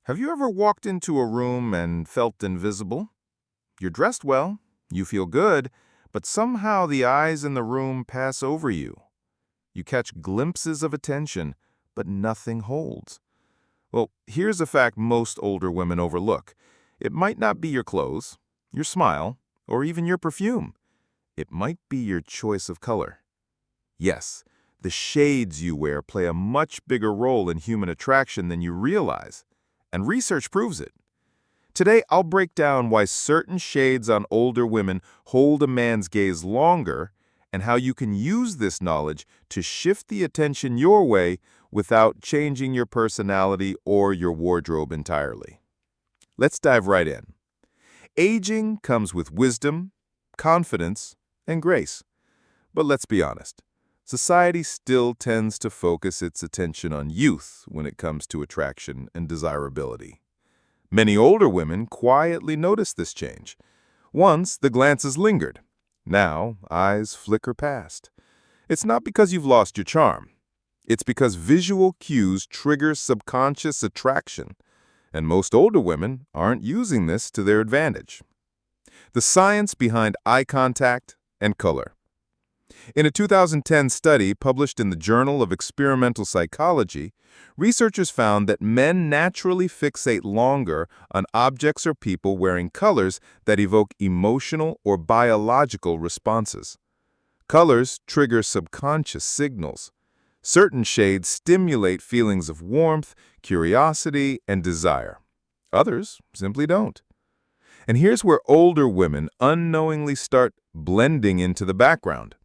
Have you ever walked into a room and felt invisible? You're dressed well, you feel good, but somehow the eyes in the room pass over you. You catch glimpses of attention, but nothing holds. Well, here's a fact most older women overlook. It might not be your clothes, your smile, or even your perfume. It might be your choice of color. Yes, the shades you wear play a much bigger role in human attraction than you realize, and research proves it. Today, I'll break down why certain shades on older women hold a man's gaze longer and how you can use this knowledge to shift the attention your way without changing your personality or your wardrobe entirely. Let's dive right in. Aging comes with wisdom, confidence, and grace. But let's be honest. Society still tends to focus its attention on youth when it comes to attraction and desirability. Many older women quietly notice this change. Once, the glances lingered. Now, eyes flicker past. It's not because you've lost your charm. It's because visual cues trigger subconscious attraction, and most older women aren't using this to their advantage. The science behind eye contact and color. In a 2010 study published in the Journal of Experimental Psychology, researchers found that men naturally fixate longer on objects or people wearing colors that evoke emotional or biological responses. Colors trigger subconscious signals. Certain shades stimulate feelings of warmth, curiosity, and desire. Others simply don't. And here's where older women unknowingly start blending into the background.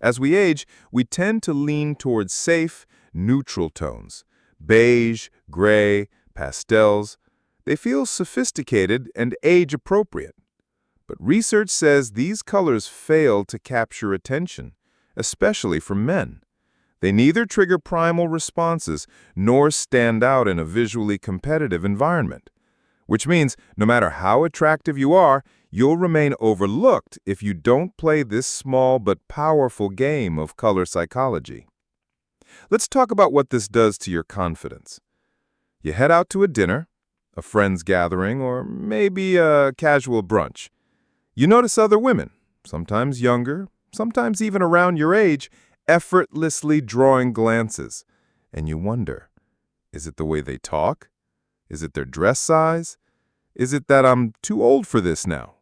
As we age, we tend to lean towards safe, neutral tones. Beige, gray, pastels. They feel sophisticated and age-appropriate. But research says these colors fail to capture attention, especially from men. They neither trigger primal responses nor stand out in a visually competitive environment. Which means no matter how attractive you are, you'll remain overlooked if you don't play this small but powerful game of color psychology. Let's talk about what this does to your confidence. You head out to a dinner, a friend's gathering, or maybe a casual brunch. You notice other women, sometimes younger, sometimes even around your age, effortlessly drawing glances. And you wonder, is it the way they talk? Is it their dress size? Is it that I'm too old for this now?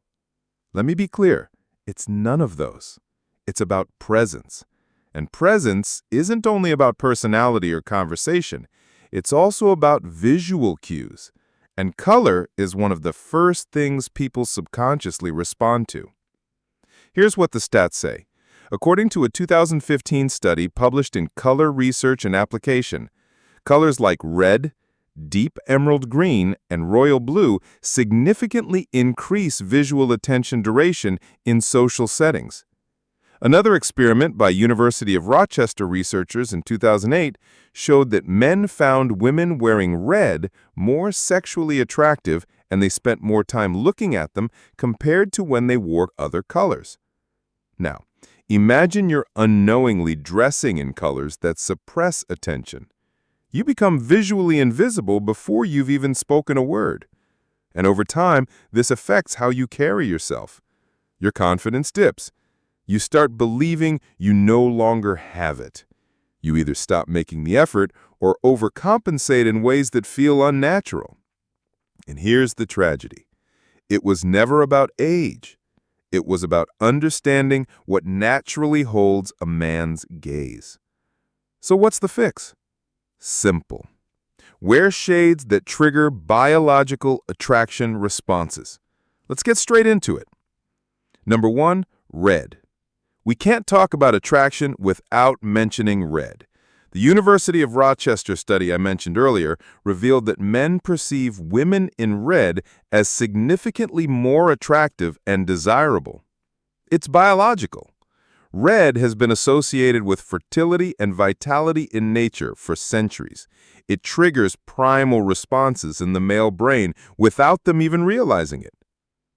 Let me be clear, it's none of those. It's about presence. And presence isn't only about personality or conversation. It's also about visual cues. And color is one of the first things people subconsciously respond to. Here's what the stats say. According to a 2015 study published in Color Research and Application, colors like red, deep emerald green, and royal blue significantly increase visual attention duration in social settings. Another experiment by University of Rochester researchers in 2008 showed that men found women wearing red more sexually attractive and they spent more time looking at them compared to when they wore other colors. Now, imagine you're unknowingly dressing in colors that suppress attention. You become visually invisible before you've even spoken a word. And over time, this affects how you carry yourself. Your confidence dips. You start believing you no longer have it. You either stop making the effort or overcompensate in ways that feel unnatural. And here's the tragedy. It was never about age. It was about understanding what naturally holds a man's gaze. So what's the fix? Simple. Wear shades that trigger biological attraction responses. Let's get straight into it. Number 1, red. We can't talk about attraction without mentioning red. The University of Rochester study I mentioned earlier revealed that men perceive women in red as significantly more attractive and desirable. It's biological. Red has been associated with fertility and vitality in nature for centuries. It triggers primal responses in the male brain without them even realizing it.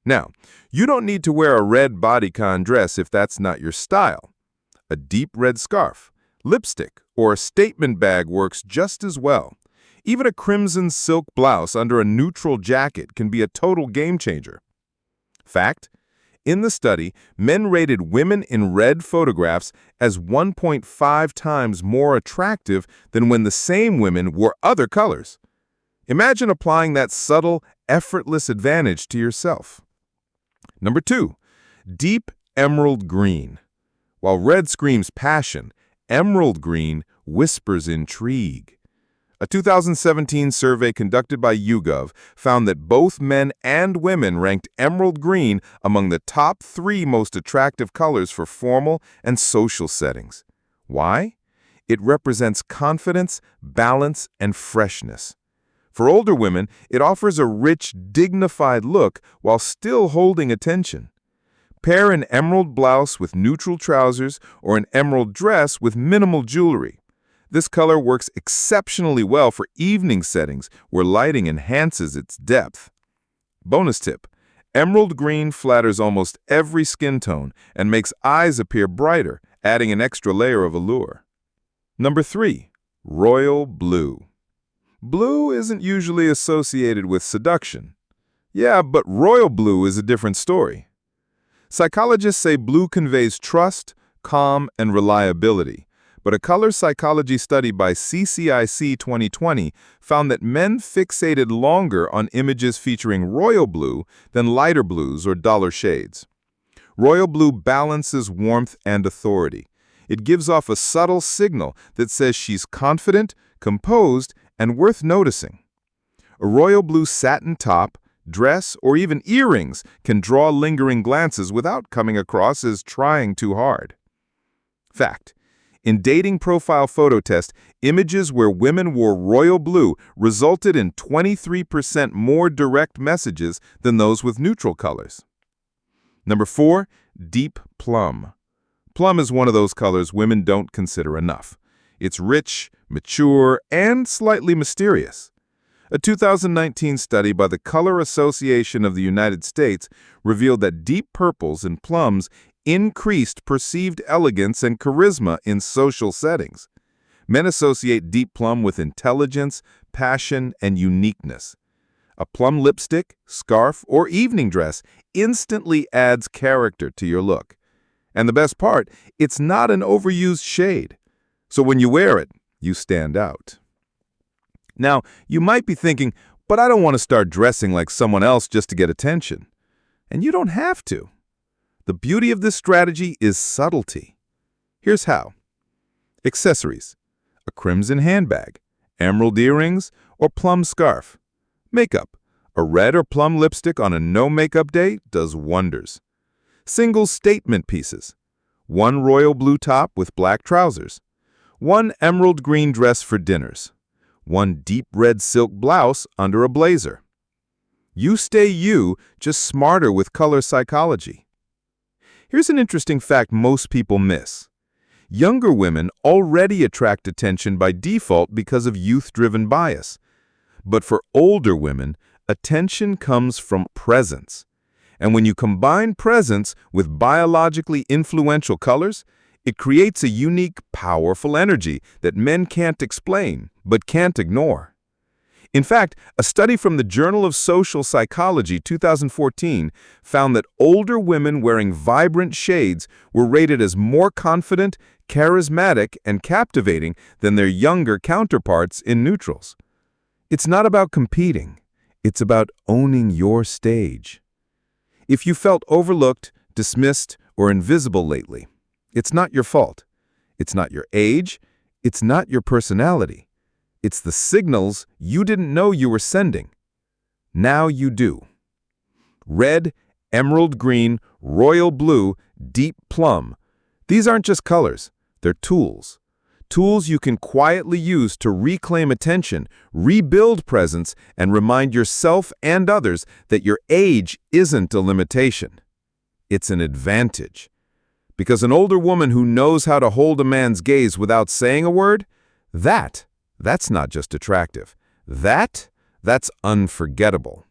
Now, you don't need to wear a red bodycon dress if that's not your style. A deep red scarf, lipstick, or a statement bag works just as well. Even a crimson silk blouse under a neutral jacket can be a total game changer. Fact: in the study, men rated women in red photographs as 1.5 times more attractive than when the same women wore other colors. Imagine applying that subtle, effortless advantage to yourself. Number 2, deep emerald green. While red screams passion, emerald green whispers intrigue. A 2017 survey conducted by YouGov found that both men and women ranked emerald green among the top 3 most attractive colors for formal and social settings. Why? It represents confidence, balance, and freshness. For older women, it offers a rich, dignified look while still holding attention. Pair an emerald blouse with neutral trousers or an emerald dress with minimal jewelry. This color works exceptionally well for evening settings where lighting enhances its depth. Bonus tip: emerald green flatters almost every skin tone and makes eyes appear brighter, adding an extra layer of allure. Number 3, royal blue. Blue isn't usually associated with seduction. Yeah, but royal blue is a different story. Psychologists say blue conveys trust, calm, and reliability. But a color psychology study by CCIC 2020 found that men fixated longer on images featuring royal blue than lighter blues or duller shades. Royal blue balances warmth and authority. It gives off a subtle signal that says she's confident, composed, and worth noticing. A royal blue satin top, dress, or even earrings can draw lingering glances without coming across as trying too hard. Fact: in dating profile photo test, images where women wore royal blue resulted in 23% more direct messages than those with neutral colors. Number 4, deep plum. Plum is one of those colors women don't consider enough. It's rich, mature, and slightly mysterious. A 2019 study by the Color Association of the United States revealed that deep purples and plums increased perceived elegance and charisma in social settings. Men associate deep plum with intelligence, passion, and uniqueness. A plum lipstick, scarf, or evening dress instantly adds character to your look. And the best part, it's not an overused shade. So when you wear it, you stand out. Now, you might be thinking, but I don't want to start dressing like someone else just to get attention. And you don't have to. The beauty of this strategy is subtlety. Here's how. Accessories: a crimson handbag, emerald earrings, or plum scarf. Makeup: a red or plum lipstick on a no-makeup day does wonders. Single statement pieces: one royal blue top with black trousers, one emerald green dress for dinners, one deep red silk blouse under a blazer. You stay you, just smarter with color psychology. Here's an interesting fact most people miss. Younger women already attract attention by default because of youth-driven bias. But for older women, attention comes from presence. And when you combine presence with biologically influential colors, it creates a unique, powerful energy that men can't explain, but can't ignore. In fact, a study from the Journal of Social Psychology 2014 found that older women wearing vibrant shades were rated as more confident, charismatic, and captivating than their younger counterparts in neutrals. It's not about competing. It's about owning your stage. If you felt overlooked, dismissed, or invisible lately, it's not your fault. It's not your age. It's not your personality. It's the signals you didn't know you were sending. Now you do. Red, emerald green, royal blue, deep plum. These aren't just colors. They're tools. Tools you can quietly use to reclaim attention, rebuild presence, and remind yourself and others that your age isn't a limitation. It's an advantage. Because an older woman who knows how to hold a man's gaze without saying a word, that's not just attractive. That's unforgettable.